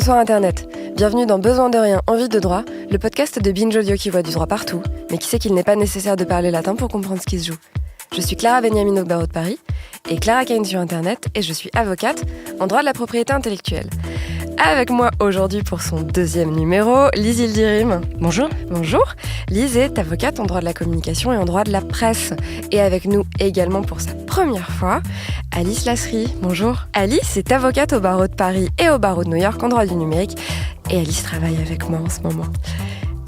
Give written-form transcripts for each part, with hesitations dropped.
Bonsoir Internet, bienvenue dans Besoin de rien, envie de droit, le podcast de Binge Audio qui voit du droit partout, mais qui sait qu'il n'est pas nécessaire de parler latin pour comprendre ce qui se joue. Je suis Clara Beniamino au barreau de Paris, et Clara Kane sur Internet, et je suis avocate en droit de la propriété intellectuelle. Avec moi aujourd'hui pour son deuxième numéro, Lise Yildirim. Bonjour. Bonjour. Lise est avocate en droit de la communication et en droit de la presse. Et avec nous également pour sa première fois, Alice Lasserie. Bonjour. Alice est avocate au barreau de Paris et au barreau de New York en droit du numérique. Et Alice travaille avec moi en ce moment.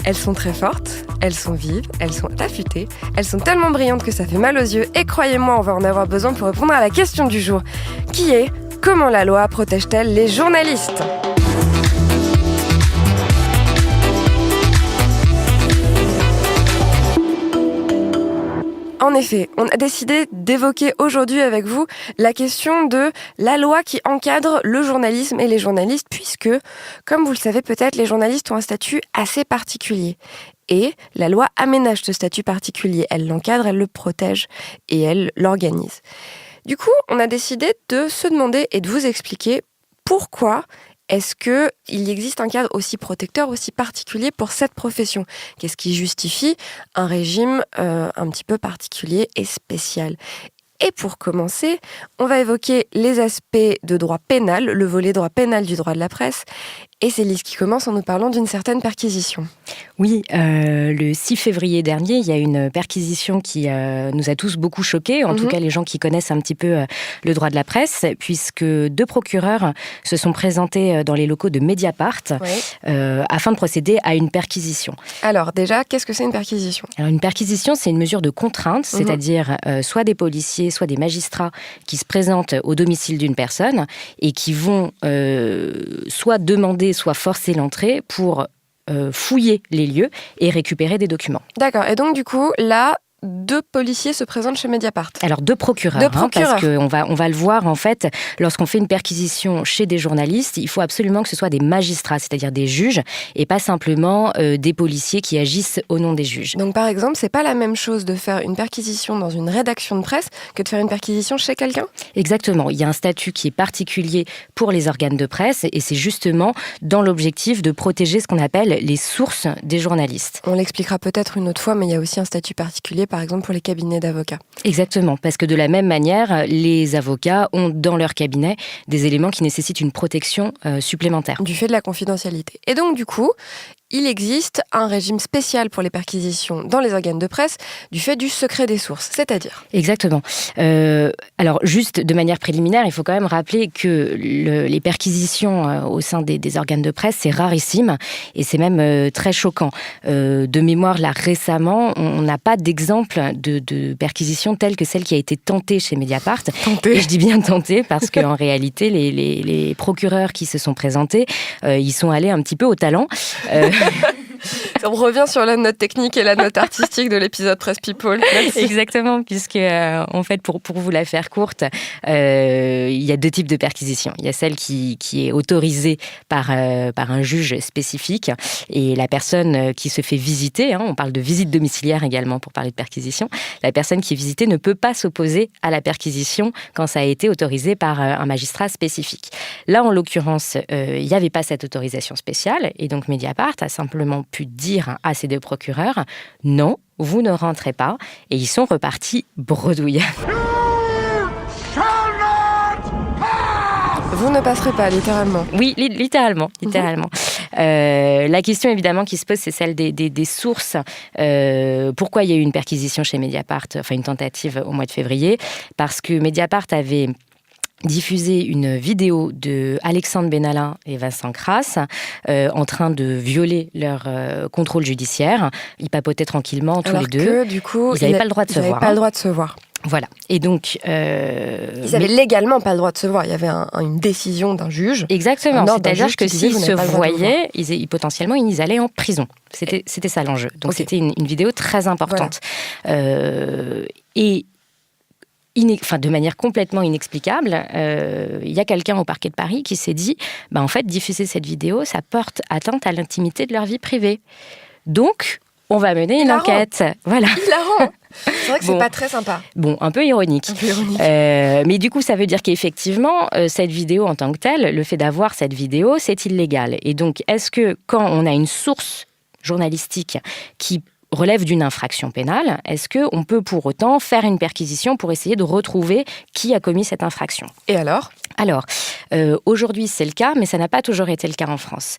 Elles sont très fortes, elles sont vives, elles sont affûtées, elles sont tellement brillantes que ça fait mal aux yeux. Et croyez-moi, on va en avoir besoin pour répondre à la question du jour, qui est: comment la loi protège-t-elle les journalistes ? En effet, on a décidé d'évoquer aujourd'hui avec vous la question de la loi qui encadre le journalisme et les journalistes, puisque, comme vous le savez peut-être, les journalistes ont un statut assez particulier. Et la loi aménage ce statut particulier, elle l'encadre, elle le protège et elle l'organise. Du coup, on a décidé de se demander et de vous expliquer pourquoi est-ce qu'il existe un cadre aussi protecteur, aussi particulier pour cette profession ? Qu'est-ce qui justifie un régime un petit peu particulier et spécial ? Et pour commencer, on va évoquer les aspects de droit pénal, le volet droit pénal du droit de la presse. Et c'est Lise qui commence en nous parlant d'une certaine perquisition. Oui, le 6 février dernier, il y a une perquisition qui nous a tous beaucoup choqués, en tout cas les gens qui connaissent un petit peu le droit de la presse, puisque 2 procureurs se sont présentés dans les locaux de Mediapart afin de procéder à une perquisition. Alors déjà, qu'est-ce que c'est une perquisition ? Alors, une perquisition, c'est une mesure de contrainte, c'est-à-dire soit des policiers, soit des magistrats qui se présentent au domicile d'une personne et qui vont soit demander, soit forcer l'entrée pour fouiller les lieux et récupérer des documents. D'accord, et donc du coup, là, 2 policiers se présentent chez Mediapart. Alors 2 procureurs, parce qu'on va le voir en fait, lorsqu'on fait une perquisition chez des journalistes, il faut absolument que ce soit des magistrats, c'est-à-dire des juges, et pas simplement des policiers qui agissent au nom des juges. Donc par exemple, c'est pas la même chose de faire une perquisition dans une rédaction de presse que de faire une perquisition chez quelqu'un ? Exactement, il y a un statut qui est particulier pour les organes de presse, et c'est justement dans l'objectif de protéger ce qu'on appelle les sources des journalistes. On l'expliquera peut-être une autre fois, mais il y a aussi un statut particulier, par exemple, pour les cabinets d'avocats. Exactement, parce que de la même manière, les avocats ont dans leur cabinet des éléments qui nécessitent une protection supplémentaire. Du fait de la confidentialité. Et donc, du coup, il existe un régime spécial pour les perquisitions dans les organes de presse du fait du secret des sources, c'est-à-dire ? Exactement. Alors, juste de manière préliminaire, il faut quand même rappeler que les perquisitions au sein des organes de presse, c'est rarissime et c'est même très choquant. De mémoire, là, récemment, on n'a pas d'exemple de perquisition telle que celle qui a été tentée chez Mediapart. Tentée. Et je dis bien tentée parce qu'en réalité, les procureurs qui se sont présentés, ils sont allés un petit peu au talent. On revient sur la note technique et la note artistique de l'épisode Presse People. Merci. Exactement, puisque en fait, pour vous la faire courte, il y a 2 types de perquisitions. Il y a celle qui est autorisée par un juge spécifique et la personne qui se fait visiter, on parle de visite domiciliaire également pour parler de perquisition, la personne qui est visitée ne peut pas s'opposer à la perquisition quand ça a été autorisé par un magistrat spécifique. Là, en l'occurrence, il n'y avait pas cette autorisation spéciale et donc Mediapart a simplement pu dire à ces 2 procureurs « Non, vous ne rentrez pas » et ils sont repartis bredouille. Vous ne passerez pas, littéralement. Oui, littéralement. La question évidemment qui se pose, c'est celle des sources. Pourquoi il y a eu une perquisition chez Mediapart, enfin une tentative au mois de février ? Parce que Mediapart avait diffusé une vidéo de Alexandre Benalla et Vincent Crasse en train de violer leur contrôle judiciaire. Ils papotaient tranquillement tous les deux. Alors que, du coup, ils n'avaient pas le droit de se voir. Ils n'avaient pas le droit de se voir. Voilà. Et donc... Ils n'avaient légalement pas le droit de se voir. Il y avait une décision d'un juge. Exactement. C'est-à-dire que s'ils se voyaient, potentiellement, ils allaient en prison. C'était ça l'enjeu. Donc c'était une vidéo très importante. Voilà. Et de manière complètement inexplicable, il y a quelqu'un au parquet de Paris qui s'est dit en fait, diffuser cette vidéo, ça porte atteinte à l'intimité de leur vie privée. Donc, on va mener une enquête. Voilà. Hilarant. C'est vrai que c'est pas très sympa. Bon, un peu ironique. Mais du coup, ça veut dire qu'effectivement, cette vidéo en tant que telle, le fait d'avoir cette vidéo, c'est illégal. Et donc, est-ce que quand on a une source journalistique qui relève d'une infraction pénale, est-ce qu'on peut pour autant faire une perquisition pour essayer de retrouver qui a commis cette infraction ? Et alors ? Aujourd'hui, c'est le cas, mais ça n'a pas toujours été le cas en France.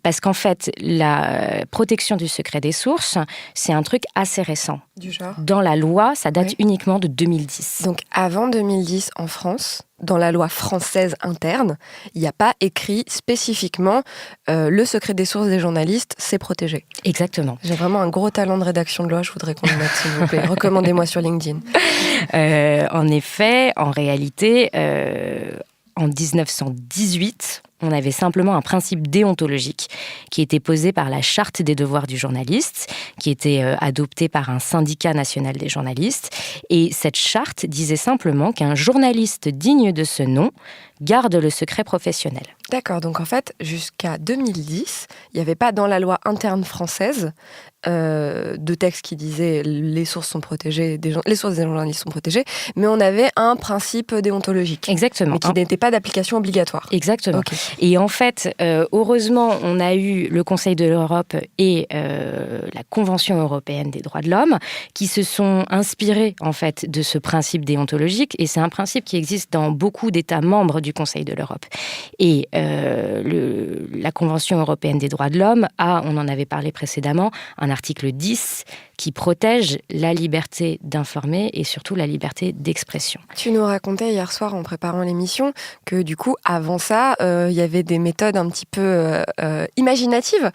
Parce qu'en fait, la protection du secret des sources, c'est un truc assez récent. Du genre ? Dans la loi, ça date uniquement de 2010. Donc avant 2010 en France, dans la loi française interne, il n'y a pas écrit spécifiquement le secret des sources des journalistes, c'est protégé. Exactement. J'ai vraiment un gros talent de rédaction de loi, je voudrais qu'on le mette, s'il vous plaît. Recommandez-moi sur LinkedIn. En effet, en réalité, en 1918, on avait simplement un principe déontologique qui était posé par la Charte des devoirs du journaliste, qui était adoptée par un syndicat national des journalistes. Et cette charte disait simplement qu'un journaliste digne de ce nom garde le secret professionnel. D'accord, donc en fait, jusqu'à 2010, il n'y avait pas dans la loi interne française de texte qui disait les sources sont protégées, les sources des journalistes sont protégées, mais on avait un principe déontologique. Exactement. Mais qui n'était pas d'application obligatoire. Exactement. Okay. Et en fait, heureusement, on a eu le Conseil de l'Europe et la Convention européenne des droits de l'homme qui se sont inspirés en fait de ce principe déontologique, et c'est un principe qui existe dans beaucoup d'États membres du Conseil de l'Europe. Et la Convention européenne des droits de l'homme a, on en avait parlé précédemment, un article 10 qui protège la liberté d'informer et surtout la liberté d'expression. Tu nous racontais hier soir en préparant l'émission que du coup, avant ça, il y avait des méthodes un petit peu imaginatives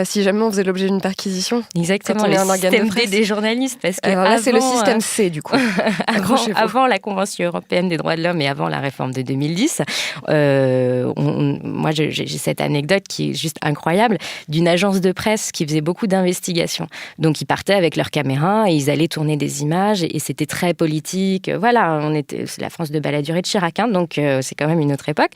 si jamais on faisait l'objet d'une perquisition. Exactement, le système D des journalistes. Parce que alors là, c'est le système C du coup. avant la Convention européenne des droits de l'homme et avant la réforme de 2010, moi j'ai cette anecdote qui est juste incroyable, d'une agence de presse qui faisait beaucoup d'investigations. Donc ils partaient avec leurs caméras et ils allaient tourner des images et c'était très politique. Voilà, c'est la France de Balladur et de Chirac, hein, donc c'est quand même une autre époque.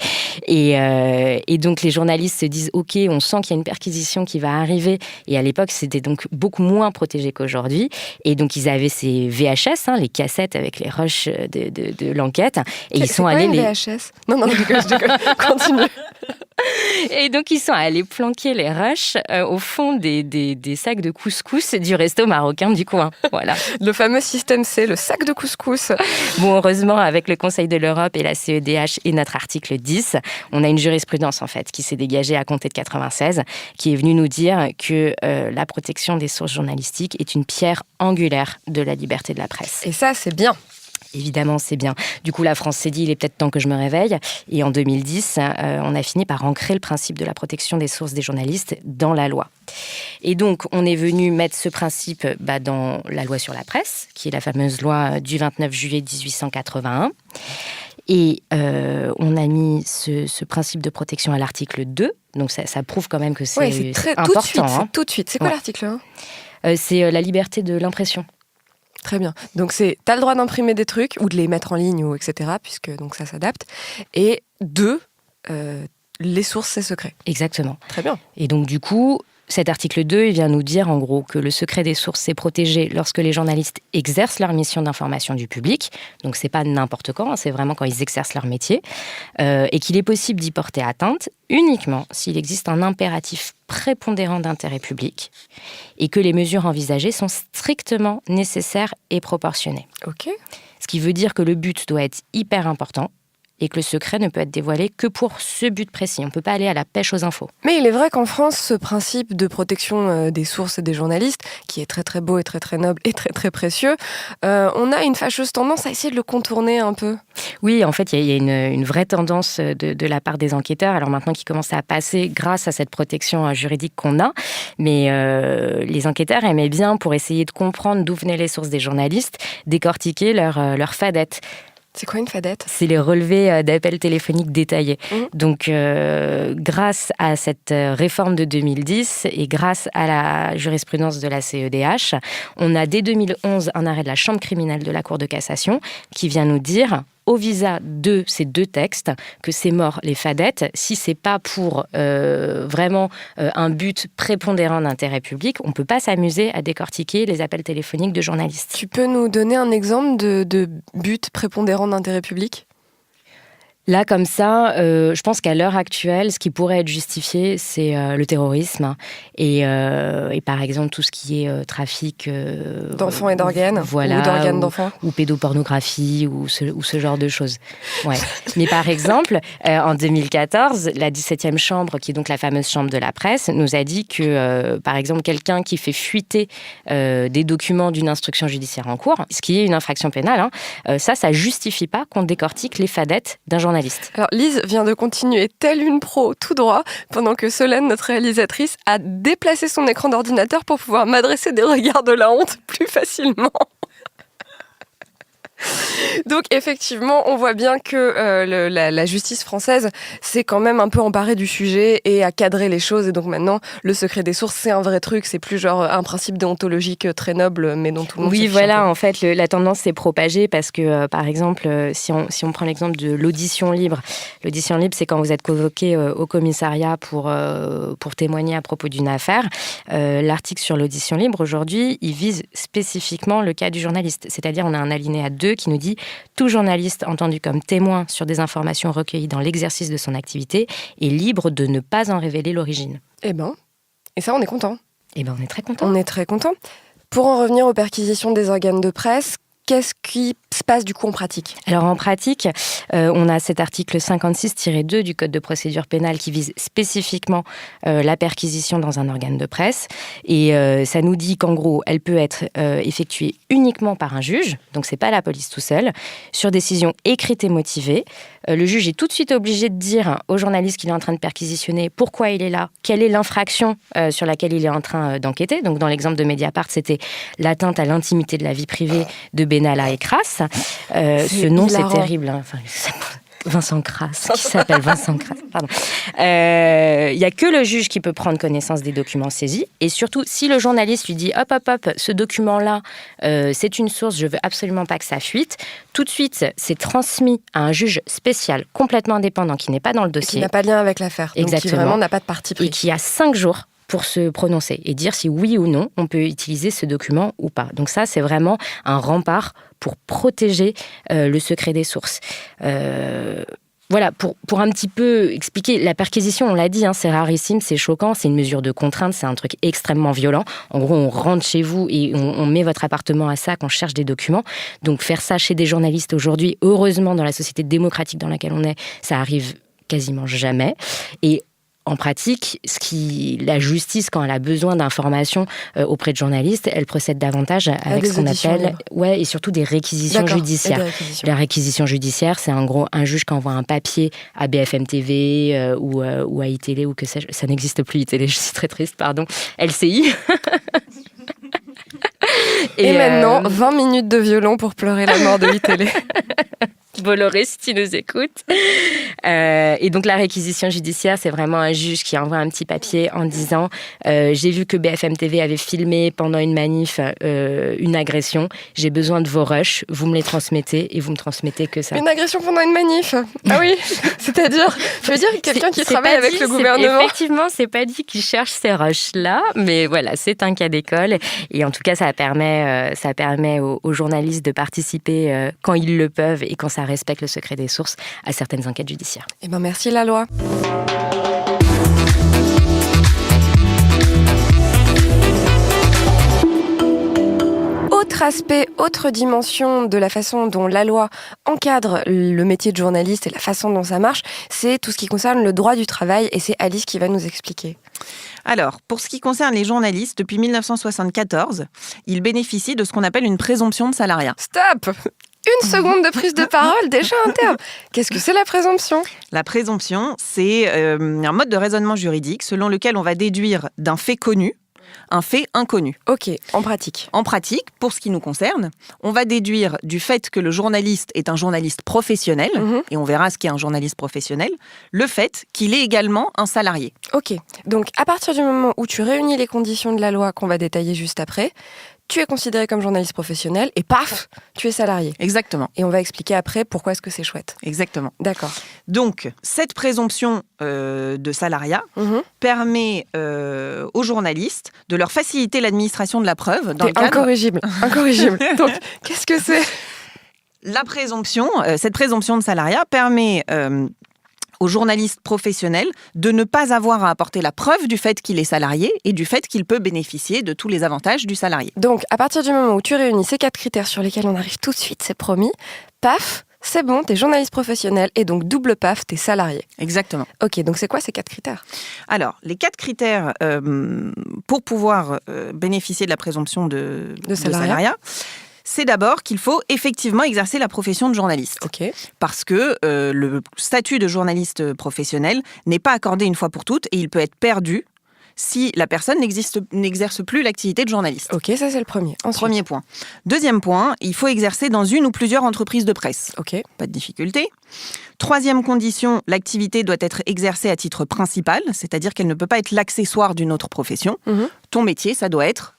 Et donc les journalistes se disent ok, on sent qu'il y a une perquisition qui va arriver. Et à l'époque, c'était donc beaucoup moins protégé qu'aujourd'hui. Et donc ils avaient ces VHS, hein, les cassettes avec les rushs de l'enquête. Et ils sont allés les VHS. Non, je déconne. Continue. Et donc, ils sont allés planquer les rushs au fond des sacs de couscous du resto marocain du coin. Voilà. Le fameux système C, le sac de couscous. Bon, heureusement, avec le Conseil de l'Europe et la CEDH et notre article 10, on a une jurisprudence, en fait, qui s'est dégagée à compter de 96, qui est venue nous dire que la protection des sources journalistiques est une pierre angulaire de la liberté de la presse. Et ça, c'est bien. Évidemment, c'est bien. Du coup, la France s'est dit, il est peut-être temps que je me réveille. Et en 2010, on a fini par ancrer le principe de la protection des sources des journalistes dans la loi. Et donc, on est venu mettre ce principe dans la loi sur la presse, qui est la fameuse loi du 29 juillet 1881. Et on a mis ce principe de protection à l'article 2. Donc, ça prouve quand même que c'est important. Tout de suite. C'est quoi l'article 1 C'est la liberté de l'impression. Très bien. Donc, t'as le droit d'imprimer des trucs ou de les mettre en ligne, ou etc., puisque donc ça s'adapte. Et 2, les sources, c'est secret. Exactement. Très bien. Et donc, du coup, cet article 2, il vient nous dire, en gros, que le secret des sources, c'est protégé lorsque les journalistes exercent leur mission d'information du public. Donc, c'est pas n'importe quand, c'est vraiment quand ils exercent leur métier. Et qu'il est possible d'y porter atteinte uniquement s'il existe un impératif prépondérant d'intérêt public et que les mesures envisagées sont strictement nécessaires et proportionnées. Ok. Ce qui veut dire que le but doit être hyper important et que le secret ne peut être dévoilé que pour ce but précis. On ne peut pas aller à la pêche aux infos. Mais il est vrai qu'en France, ce principe de protection des sources et des journalistes, qui est très très beau et très très noble et très très précieux, on a une fâcheuse tendance à essayer de le contourner un peu. Oui, en fait, il y a une vraie tendance de la part des enquêteurs, alors maintenant qui commence à passer grâce à cette protection juridique qu'on a, mais les enquêteurs aimaient bien, pour essayer de comprendre d'où venaient les sources des journalistes, décortiquer leur fadette. C'est quoi une fadette ? C'est les relevés d'appels téléphoniques détaillés. Donc, grâce à cette réforme de 2010 et grâce à la jurisprudence de la CEDH, on a dès 2011 un arrêt de la Chambre criminelle de la Cour de cassation qui vient nous dire au visa de ces deux textes que c'est mort les fadettes si c'est pas pour vraiment un but prépondérant d'intérêt public. On peut pas s'amuser à décortiquer les appels téléphoniques de journalistes. Tu peux nous donner un exemple de but prépondérant d'intérêt public ? Là, comme ça, je pense qu'à l'heure actuelle, ce qui pourrait être justifié, c'est le terrorisme et par exemple tout ce qui est trafic d'enfants et d'organes, voilà, ou d'organes d'enfants, ou pédopornographie ou ce genre de choses. Ouais. Mais par exemple, en 2014, la 17e chambre, qui est donc la fameuse chambre de la presse, nous a dit que, par exemple, quelqu'un qui fait fuiter des documents d'une instruction judiciaire en cours, ce qui est une infraction pénale, ça justifie pas qu'on décortique les fadettes d'un journaliste. Alors Lise vient de continuer telle une pro tout droit pendant que Solène, notre réalisatrice, a déplacé son écran d'ordinateur pour pouvoir m'adresser des regards de la honte plus facilement. Donc effectivement, on voit bien que la justice française s'est quand même un peu emparée du sujet et a cadré les choses. Et donc maintenant, le secret des sources, c'est un vrai truc. C'est plus genre un principe déontologique très noble, mais dont tout le monde Oui, voilà, en fait, la tendance s'est propagée parce que, par exemple, si on prend l'exemple de l'audition libre, c'est quand vous êtes convoqué au commissariat pour témoigner à propos d'une affaire. L'article sur l'audition libre, aujourd'hui, il vise spécifiquement le cas du journaliste. C'est-à-dire, on a un alinéa 2 qui nous dit « Tout journaliste entendu comme témoin sur des informations recueillies dans l'exercice de son activité est libre de ne pas en révéler l'origine. » Et ça, on est content. On est très content. On est très content. Pour en revenir aux perquisitions des organes de presse, qu'est-ce qui se passe du coup en pratique ? Alors en pratique, on a cet article 56-2 du Code de procédure pénale qui vise spécifiquement la perquisition dans un organe de presse. Et ça nous dit qu'en gros, elle peut être effectuée uniquement par un juge, donc c'est pas la police tout seul, sur décision écrite et motivée. Le juge est tout de suite obligé de dire au journaliste qu'il est en train de perquisitionner pourquoi il est là, quelle est l'infraction sur laquelle il est en train d'enquêter. Donc dans l'exemple de Mediapart, c'était l'atteinte à l'intimité de la vie privée de Benalla et Crass. Ce nom, c'est terrible. Enfin, Vincent Crass, qui s'appelle Vincent Crass. Pardon. Il n'y a que le juge qui peut prendre connaissance des documents saisis. Et surtout, si le journaliste lui dit « hop, ce document-là, c'est une source, je veux absolument pas que ça fuite », tout de suite, c'est transmis à un juge spécial, complètement indépendant, qui n'est pas dans le dossier. Qui n'a pas de lien avec l'affaire. Exactement. Donc qui vraiment n'a pas de parti pris. Et qui a 5 jours pour se prononcer et dire si oui ou non on peut utiliser ce document ou pas. Donc ça, c'est vraiment un rempart pour protéger le secret des sources. Voilà, pour un petit peu expliquer, la perquisition, on l'a dit, c'est rarissime, c'est choquant, c'est une mesure de contrainte, c'est un truc extrêmement violent. En gros, on rentre chez vous et on met votre appartement à sac, on cherche des documents. Donc faire ça chez des journalistes aujourd'hui, heureusement, dans la société démocratique dans laquelle on est, ça arrive quasiment jamais. Et en pratique, la justice, quand elle a besoin d'informations auprès de journalistes, elle procède davantage avec ce qu'on appelle... Ouais, et surtout des réquisitions judiciaires. La réquisition judiciaire, c'est en gros un juge qui envoie un papier à BFM TV ou à iTélé, ou que sais-je. Ça n'existe plus, iTélé, je suis très triste, pardon. LCI. Et maintenant, 20 minutes de violon pour pleurer la mort de iTélé. Bolloré, si tu nous écoutes. Et donc la réquisition judiciaire, c'est vraiment un juge qui envoie un petit papier en disant j'ai vu que BFM TV avait filmé pendant une manif une agression, j'ai besoin de vos rushs, vous me les transmettez et vous me transmettez que ça. Une agression pendant une manif ? Ah oui. C'est-à-dire, je veux dire, quelqu'un qui travaille avec le gouvernement. Effectivement, c'est pas dit qu'il cherche ces rushs-là, mais voilà, c'est un cas d'école. Et en tout cas, ça permet aux journalistes de participer quand ils le peuvent et quand ça respecte le secret des sources à certaines enquêtes judiciaires. Merci la loi. Autre aspect, autre dimension de la façon dont la loi encadre le métier de journaliste et la façon dont ça marche, c'est tout ce qui concerne le droit du travail, et c'est Alice qui va nous expliquer. Alors, pour ce qui concerne les journalistes, depuis 1974, ils bénéficient de ce qu'on appelle une présomption de salariat. Stop ! Une seconde de prise de parole, déjà un terme. Qu'est-ce que c'est la présomption ? La présomption, c'est un mode de raisonnement juridique selon lequel on va déduire d'un fait connu un fait inconnu. Ok, en pratique. En pratique, pour ce qui nous concerne, on va déduire du fait que le journaliste est un journaliste professionnel, et on verra ce qu'est un journaliste professionnel, le fait qu'il est également un salarié. Ok, donc à partir du moment où tu réunis les conditions de la loi qu'on va détailler juste après, tu es considéré comme journaliste professionnel et paf, tu es salarié. Exactement. Et on va expliquer après pourquoi est-ce que c'est chouette. Exactement. D'accord. Donc, cette présomption de salariat permet aux journalistes de leur faciliter l'administration de la preuve. Incorrigible. Donc, qu'est-ce que c'est ? Cette présomption de salariat permet aux journalistes professionnels de ne pas avoir à apporter la preuve du fait qu'il est salarié et du fait qu'il peut bénéficier de tous les avantages du salarié. Donc, à partir du moment où tu réunis ces 4 critères sur lesquels on arrive tout de suite, c'est promis, paf, c'est bon, t'es journaliste professionnel et donc double paf, t'es salarié. Exactement. Ok, donc c'est quoi ces 4 critères ? Alors, les 4 critères pour pouvoir bénéficier de la présomption de salariat, c'est d'abord qu'il faut effectivement exercer la profession de journaliste. Okay. Parce que le statut de journaliste professionnel n'est pas accordé une fois pour toutes et il peut être perdu si la personne n'exerce plus l'activité de journaliste. Ok, ça c'est le premier. Ensuite. Premier point. Deuxième point, il faut exercer dans une ou plusieurs entreprises de presse. Ok. Pas de difficulté. Troisième condition, l'activité doit être exercée à titre principal, c'est-à-dire qu'elle ne peut pas être l'accessoire d'une autre profession. Ton métier, ça doit être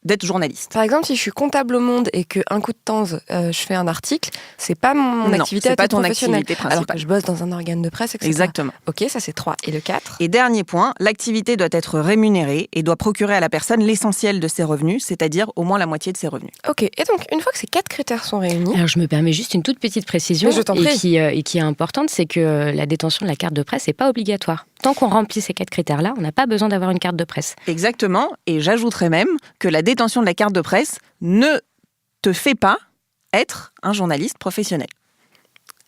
d'être journaliste. Par exemple, si je suis comptable au Monde et qu'un coup de temps, je fais un article, c'est pas mon activité à titre professionnel. Activité principale. Alors que je bosse dans un organe de presse, etc. Exactement. Ok, ça c'est 3. Et le 4 ? Et dernier point, l'activité doit être rémunérée et doit procurer à la personne l'essentiel de ses revenus, c'est-à-dire au moins la moitié de ses revenus. Ok, et donc une fois que ces 4 critères sont réunis... Alors je me permets juste une toute petite précision et qui est importante, c'est que la détention de la carte de presse n'est pas obligatoire. Tant qu'on remplit ces 4 critères-là, on n'a pas besoin d'avoir une carte de presse. Exactement, et j'ajouterais même que la détention de la carte de presse ne te fait pas être un journaliste professionnel.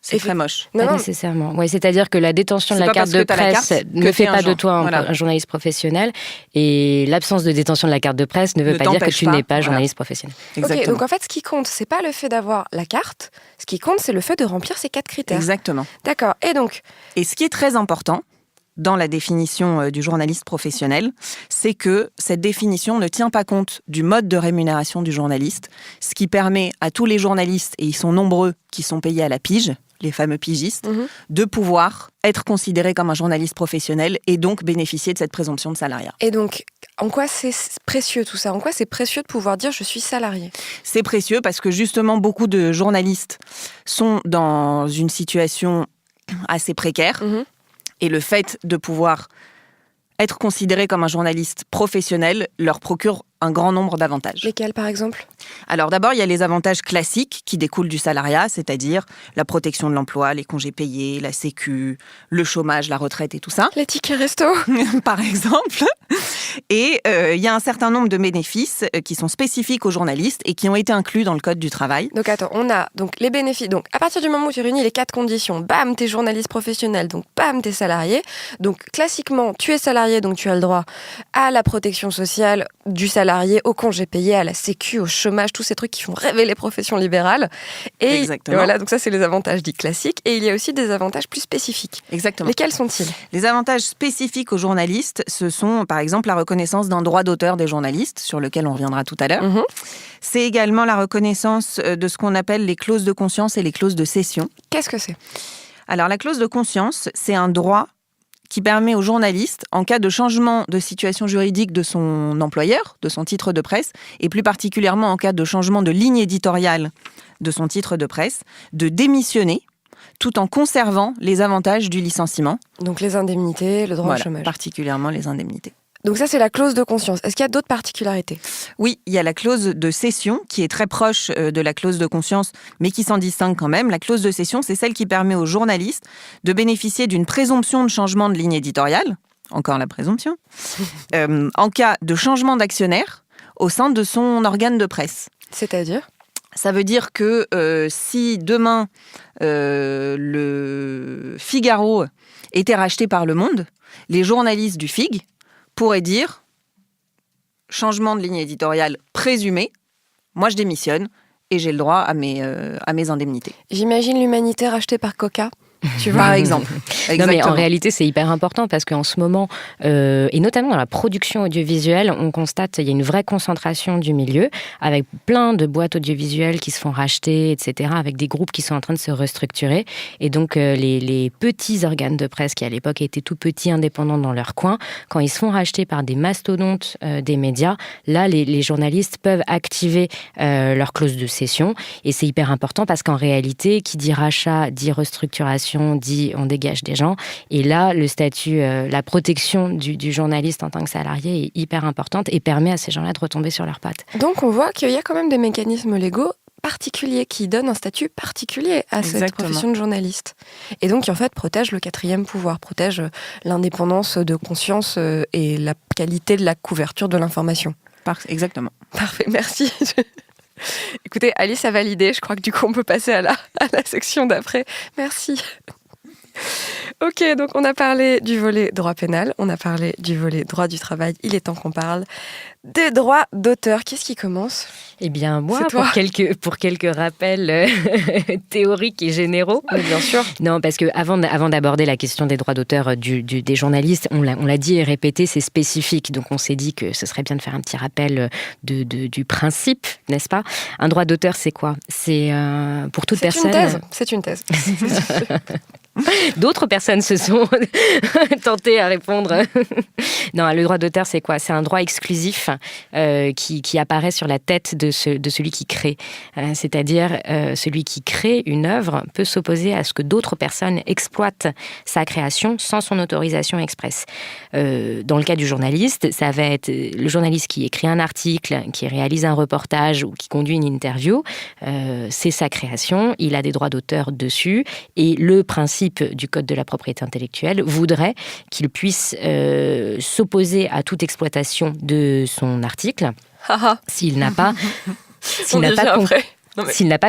C'est très moche. Pas nécessairement. Ouais, c'est-à-dire que la détention de la carte de presse ne fait pas de toi un journaliste professionnel et l'absence de détention de la carte de presse ne veut pas dire que tu n'es pas journaliste professionnel. Ok, donc en fait, ce qui compte, c'est pas le fait d'avoir la carte, ce qui compte, c'est le fait de remplir ces 4 critères. Exactement. D'accord, et donc... Et ce qui est très important dans la définition du journaliste professionnel, c'est que cette définition ne tient pas compte du mode de rémunération du journaliste, ce qui permet à tous les journalistes, et ils sont nombreux qui sont payés à la pige, les fameux pigistes, de pouvoir être considérés comme un journaliste professionnel et donc bénéficier de cette présomption de salariat. Et donc, en quoi c'est précieux tout ça ? En quoi c'est précieux de pouvoir dire je suis salarié ? C'est précieux parce que justement, beaucoup de journalistes sont dans une situation assez précaire. Et le fait de pouvoir être considéré comme un journaliste professionnel leur procure un grand nombre d'avantages. Lesquels, par exemple ? Alors d'abord, il y a les avantages classiques qui découlent du salariat, c'est-à-dire la protection de l'emploi, les congés payés, la sécu, le chômage, la retraite et tout ça. Les tickets resto par exemple. Et il y a un certain nombre de bénéfices qui sont spécifiques aux journalistes et qui ont été inclus dans le Code du travail. Donc attends, on a donc les bénéfices. Donc à partir du moment où tu réunis les 4 conditions, bam, t'es journaliste professionnel, donc bam, t'es salarié. Donc classiquement, tu es salarié, donc tu as le droit à la protection sociale du salarié, au congé payé, à la sécu, au chômage, tous ces trucs qui font rêver les professions libérales. Et exactement. Voilà, donc ça c'est les avantages dits classiques. Et il y a aussi des avantages plus spécifiques. Exactement. Lesquels sont-ils ? Les avantages spécifiques aux journalistes, ce sont par exemple la reconnaissance d'un droit d'auteur des journalistes, sur lequel on reviendra tout à l'heure. C'est également la reconnaissance de ce qu'on appelle les clauses de conscience et les clauses de cession. Qu'est-ce que c'est ? Alors la clause de conscience, c'est un droit qui permet aux journalistes, en cas de changement de situation juridique de son employeur, de son titre de presse, et plus particulièrement en cas de changement de ligne éditoriale de son titre de presse, de démissionner tout en conservant les avantages du licenciement. Donc les indemnités, le droit au chômage. Particulièrement les indemnités. Donc ça, c'est la clause de conscience. Est-ce qu'il y a d'autres particularités ? Oui, il y a la clause de cession qui est très proche de la clause de conscience, mais qui s'en distingue quand même. La clause de cession, c'est celle qui permet aux journalistes de bénéficier d'une présomption de changement de ligne éditoriale, encore la présomption, en cas de changement d'actionnaire au sein de son organe de presse. C'est-à-dire ? Ça veut dire que si demain le Figaro était racheté par Le Monde, les journalistes du FIG pourraient dire changement de ligne éditoriale présumé, moi je démissionne et j'ai le droit à mes indemnités. J'imagine l'Humanité rachetée par Coca. tu vois. Par exemple. Non, mais en réalité, c'est hyper important parce qu'en ce moment, et notamment dans la production audiovisuelle, on constate qu'il y a une vraie concentration du milieu, avec plein de boîtes audiovisuelles qui se font racheter, etc., avec des groupes qui sont en train de se restructurer. Et donc, les petits organes de presse qui, à l'époque, étaient tout petits, indépendants dans leur coin, quand ils se font racheter par des mastodontes des médias, là, les journalistes peuvent activer leur clause de cession. Et c'est hyper important parce qu'en réalité, qui dit rachat, dit restructuration, dit on dégage des gens. Et là, le statut, la protection du journaliste en tant que salarié est hyper importante et permet à ces gens-là de retomber sur leurs pattes. Donc on voit qu'il y a quand même des mécanismes légaux particuliers qui donnent un statut particulier à cette profession de journaliste. Et donc qui en fait protège le quatrième pouvoir, protège l'indépendance de conscience et la qualité de la couverture de l'information. Exactement. Parfait, merci. Écoutez, Alice a validé, je crois que du coup on peut passer à la section d'après. Merci. Ok, donc on a parlé du volet droit pénal, on a parlé du volet droit du travail, il est temps qu'on parle des droits d'auteur. Qu'est-ce qui commence ? Eh bien, moi, pour quelques rappels théoriques et généraux. Mais bien sûr. Non, parce que avant d'aborder la question des droits d'auteur des journalistes, on l'a dit et répété, c'est spécifique. Donc, on s'est dit que ce serait bien de faire un petit rappel du principe, n'est-ce pas ? Un droit d'auteur, c'est quoi ? C'est pour toute personne. C'est une thèse. D'autres personnes se sont tentées à répondre. Non, le droit d'auteur, c'est quoi ? C'est un droit exclusif qui apparaît sur la tête de celui qui crée. C'est-à-dire, celui qui crée une œuvre peut s'opposer à ce que d'autres personnes exploitent sa création sans son autorisation expresse. Dans le cas du journaliste, ça va être le journaliste qui écrit un article, qui réalise un reportage ou qui conduit une interview. C'est sa création, il a des droits d'auteur dessus. Et le principe du Code de la propriété intellectuelle voudrait qu'il puisse s'opposer à toute exploitation de son article s'il n'a pas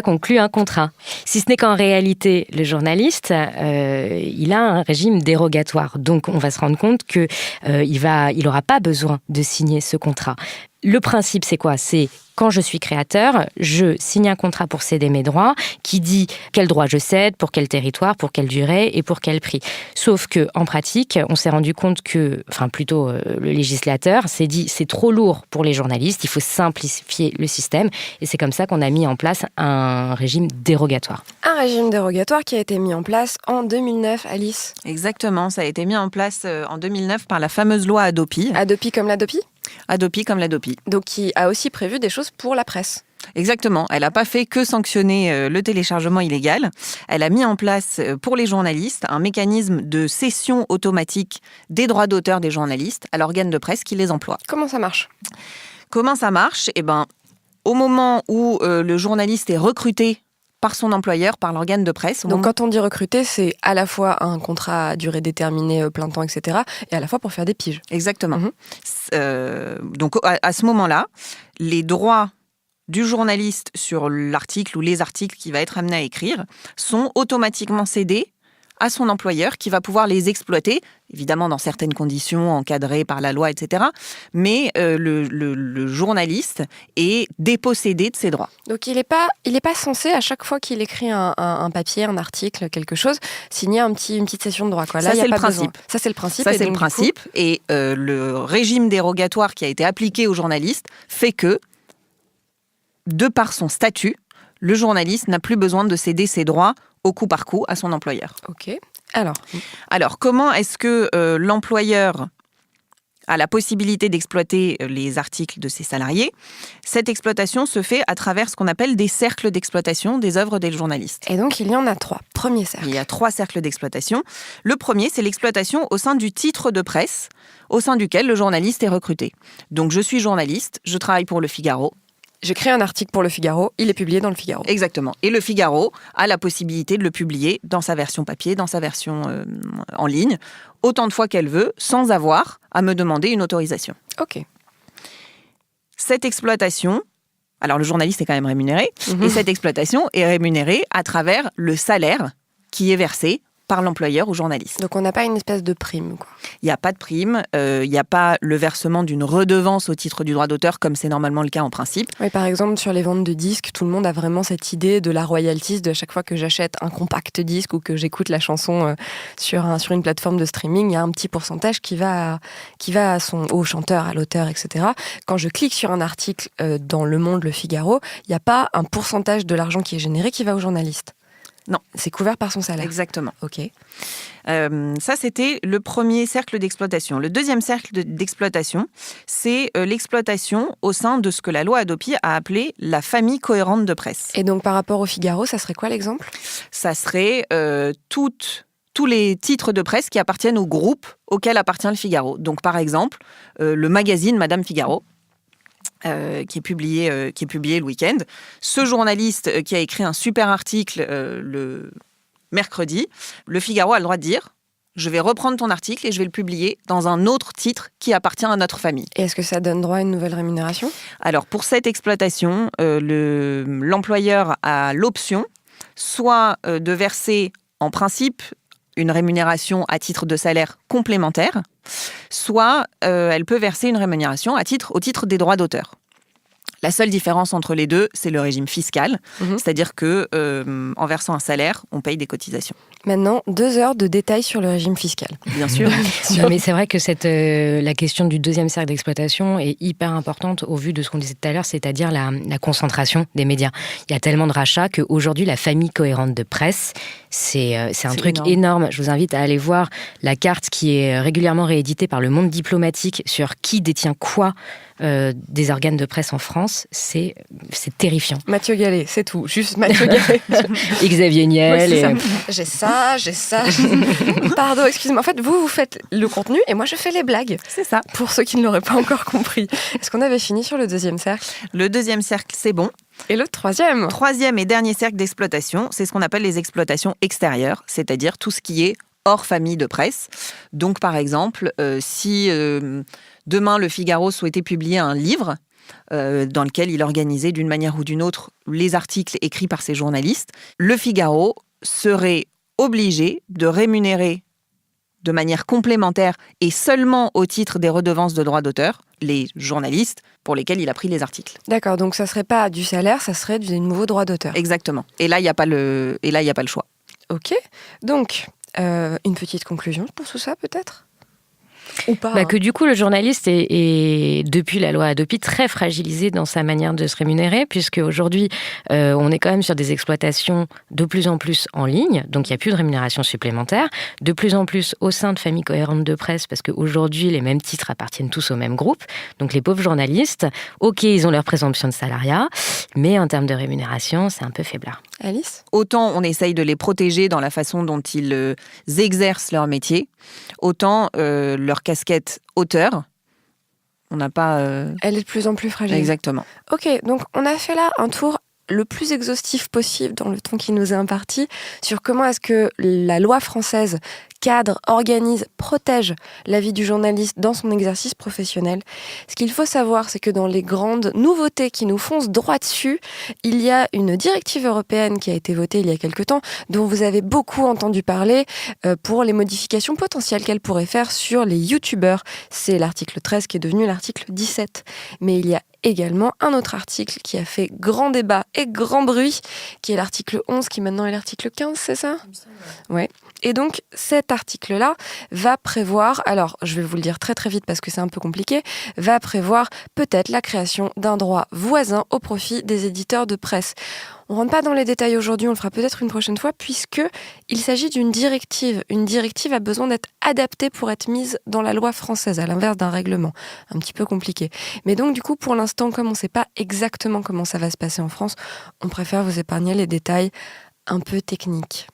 conclu un contrat. Si ce n'est qu'en réalité, le journaliste, il a un régime dérogatoire. Donc, on va se rendre compte qu'il n'aura pas besoin de signer ce contrat. Le principe, c'est quoi ? C'est quand je suis créateur, je signe un contrat pour céder mes droits qui dit quel droit je cède, pour quel territoire, pour quelle durée et pour quel prix. Sauf qu'en pratique, on s'est rendu compte que, le législateur s'est dit c'est trop lourd pour les journalistes, il faut simplifier le système. Et c'est comme ça qu'on a mis en place un régime dérogatoire. Un régime dérogatoire qui a été mis en place en 2009, Alice. Exactement, ça a été mis en place en 2009 par la fameuse loi Hadopi. Hadopi comme l'Hadopi ? Hadopi comme l'Hadopi. Donc qui a aussi prévu des choses pour la presse. Exactement. Elle n'a pas fait que sanctionner le téléchargement illégal. Elle a mis en place pour les journalistes un mécanisme de cession automatique des droits d'auteur des journalistes à l'organe de presse qui les emploie. Comment ça marche ? Eh bien, au moment où le journaliste est recruté par son employeur, par l'organe de presse. Donc quand on dit recruter, c'est à la fois un contrat à durée déterminée, plein temps, etc. et à la fois pour faire des piges. Exactement. Donc à ce moment-là, les droits du journaliste sur l'article ou les articles qu'il va être amené à écrire sont automatiquement cédés à son employeur qui va pouvoir les exploiter, évidemment dans certaines conditions encadrées par la loi, etc. Mais le journaliste est dépossédé de ses droits. Donc il est pas censé, à chaque fois qu'il écrit un papier, un article, quelque chose, signer une petite cession de droit. Quoi. Là, ça, c'est le principe. Ça, c'est le principe. Ça, c'est le principe. Et le régime dérogatoire qui a été appliqué aux journalistes fait que, de par son statut, le journaliste n'a plus besoin de céder ses droits au coup par coup à son employeur. Ok. Alors, comment est-ce que l'employeur a la possibilité d'exploiter les articles de ses salariés ? Cette exploitation se fait à travers ce qu'on appelle des cercles d'exploitation des œuvres des journalistes. Et donc, il y en a 3. Premier cercle. Il y a 3 cercles d'exploitation. Le premier, c'est l'exploitation au sein du titre de presse, au sein duquel le journaliste est recruté. Donc, je suis journaliste, je travaille pour Le Figaro. Je crée un article pour Le Figaro, il est publié dans Le Figaro. Exactement. Et Le Figaro a la possibilité de le publier dans sa version papier, dans sa version en ligne, autant de fois qu'elle veut, sans avoir à me demander une autorisation. Ok. Cette exploitation, alors le journaliste est quand même rémunéré, et cette exploitation est rémunérée à travers le salaire qui est versé par l'employeur au journaliste. Donc on n'a pas une espèce de prime, quoi. Il n'y a pas de prime, il n'y a pas le versement d'une redevance au titre du droit d'auteur comme c'est normalement le cas en principe. Oui, par exemple, sur les ventes de disques, tout le monde a vraiment cette idée de la royalties, de chaque fois que j'achète un compact disque ou que j'écoute la chanson sur une plateforme de streaming, il y a un petit pourcentage qui va au chanteur, à l'auteur, etc. Quand je clique sur un article dans Le Monde, Le Figaro, il n'y a pas un pourcentage de l'argent qui est généré qui va au journaliste. Non. C'est couvert par son salaire. Exactement. Ok. Ça, c'était le premier cercle d'exploitation. Le deuxième cercle d'exploitation, c'est l'exploitation au sein de ce que la loi Hadopi a appelé la famille cohérente de presse. Et donc, par rapport au Figaro, ça serait quoi l'exemple ? Ça serait tous les titres de presse qui appartiennent au groupe auquel appartient le Figaro. Donc, par exemple, le magazine Madame Figaro, qui est publié le week-end. Ce journaliste qui a écrit un super article le mercredi, le Figaro a le droit de dire « Je vais reprendre ton article et je vais le publier dans un autre titre qui appartient à notre famille ». Et est-ce que ça donne droit à une nouvelle rémunération ? Alors, pour cette exploitation, l'employeur a l'option soit de verser, en principe, une rémunération à titre de salaire complémentaire, soit elle peut verser une rémunération au titre des droits d'auteur. La seule différence entre les deux, c'est le régime fiscal, c'est-à-dire que en versant un salaire, on paye des cotisations. Maintenant, 2 heures de détails sur le régime fiscal. Bien sûr. Non, mais c'est vrai que la question du deuxième cercle d'exploitation est hyper importante au vu de ce qu'on disait tout à l'heure, c'est-à-dire la concentration des médias. Il y a tellement de rachats qu'aujourd'hui, la famille cohérente de presse, c'est un truc énorme. Je vous invite à aller voir la carte qui est régulièrement rééditée par le Monde diplomatique sur qui détient quoi des organes de presse en France. C'est terrifiant. Mathieu Gallet, c'est tout. Juste Mathieu Gallet. Et Xavier Niel. Ouais, j'ai ça. Pardon, excusez-moi. En fait, vous faites le contenu et moi, je fais les blagues. C'est ça. Pour ceux qui ne l'auraient pas encore compris. Est-ce qu'on avait fini sur le deuxième cercle ? Le deuxième cercle, c'est bon. Et le troisième ? Troisième et dernier cercle d'exploitation, c'est ce qu'on appelle les exploitations extérieures, c'est-à-dire tout ce qui est hors famille de presse. Donc, par exemple, si demain le Figaro souhaitait publier un livre dans lequel il organisait d'une manière ou d'une autre les articles écrits par ses journalistes, le Figaro serait obligé de rémunérer de manière complémentaire et seulement au titre des redevances de droits d'auteur les journalistes pour lesquels il a pris les articles. D'accord, donc ça serait pas du salaire, ça serait du nouveau droit d'auteur. Exactement. Et là, il n'y a pas le choix. Ok. Donc, une petite conclusion pour tout ça, peut-être ? Ou pas, Que du coup, le journaliste est, depuis la loi Hadopi, très fragilisé dans sa manière de se rémunérer, puisque aujourd'hui, on est quand même sur des exploitations de plus en plus en ligne, donc il n'y a plus de rémunération supplémentaire, de plus en plus au sein de familles cohérentes de presse, parce qu'aujourd'hui, les mêmes titres appartiennent tous au même groupe, donc les pauvres journalistes, ok, ils ont leur présomption de salariat, mais en termes de rémunération, c'est un peu faiblard. Alice ? Autant on essaye de les protéger dans la façon dont ils exercent leur métier, autant leur casquette auteur, on n'a pas... Elle est de plus en plus fragile. Exactement. Ok, donc on a fait là un tour le plus exhaustif possible dans le temps qui nous est imparti sur comment est-ce que la loi française cadre, organise, protège la vie du journaliste dans son exercice professionnel. Ce qu'il faut savoir, c'est que dans les grandes nouveautés qui nous foncent droit dessus, il y a une directive européenne qui a été votée il y a quelque temps, dont vous avez beaucoup entendu parler pour les modifications potentielles qu'elle pourrait faire sur les youtubeurs. C'est l'article 13 qui est devenu l'article 17. Mais il y a également un autre article qui a fait grand débat et grand bruit, qui est l'article 11, qui maintenant est l'article 15, c'est ça ? Ouais. Et donc, cet article-là va prévoir, alors je vais vous le dire très très vite parce que c'est un peu compliqué, va prévoir peut-être la création d'un droit voisin au profit des éditeurs de presse. On ne rentre pas dans les détails aujourd'hui, on le fera peut-être une prochaine fois, puisqu'il s'agit d'une directive. Une directive a besoin d'être adaptée pour être mise dans la loi française, à l'inverse d'un règlement. Un petit peu compliqué. Mais donc, du coup, pour l'instant, comme on ne sait pas exactement comment ça va se passer en France, on préfère vous épargner les détails un peu techniques.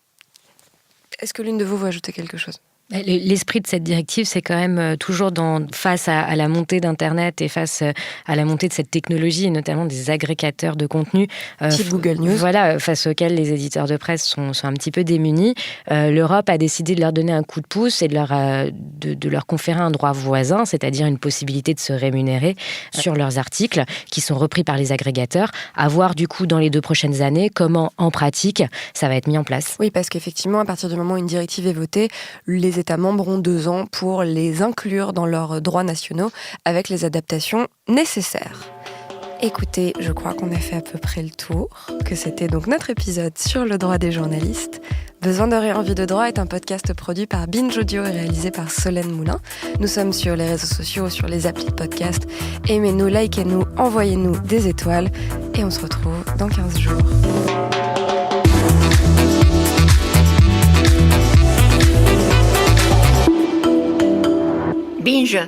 Est-ce que l'une de vous veut ajouter quelque chose ? L'esprit de cette directive, c'est quand même toujours face à la montée d'Internet et face à la montée de cette technologie, et notamment des agrégateurs de contenu. Type Google News. Voilà, face auxquels les éditeurs de presse sont un petit peu démunis. L'Europe a décidé de leur donner un coup de pouce et de leur conférer un droit voisin, c'est-à-dire une possibilité de se rémunérer sur leurs articles qui sont repris par les agrégateurs. À voir du coup dans les 2 prochaines années comment, en pratique, ça va être mis en place. Oui, parce qu'effectivement, à partir du moment où une directive est votée, les États membres ont 2 ans pour les inclure dans leurs droits nationaux avec les adaptations nécessaires. Écoutez, je crois qu'on a fait à peu près le tour, que c'était donc notre épisode sur le droit des journalistes. Besoin de rire, envie de droit est un podcast produit par Binge Audio et réalisé par Solène Moulin. Nous sommes sur les réseaux sociaux, sur les applis de podcast. Aimez-nous, likez-nous, envoyez-nous des étoiles et on se retrouve dans 15 jours. Binge.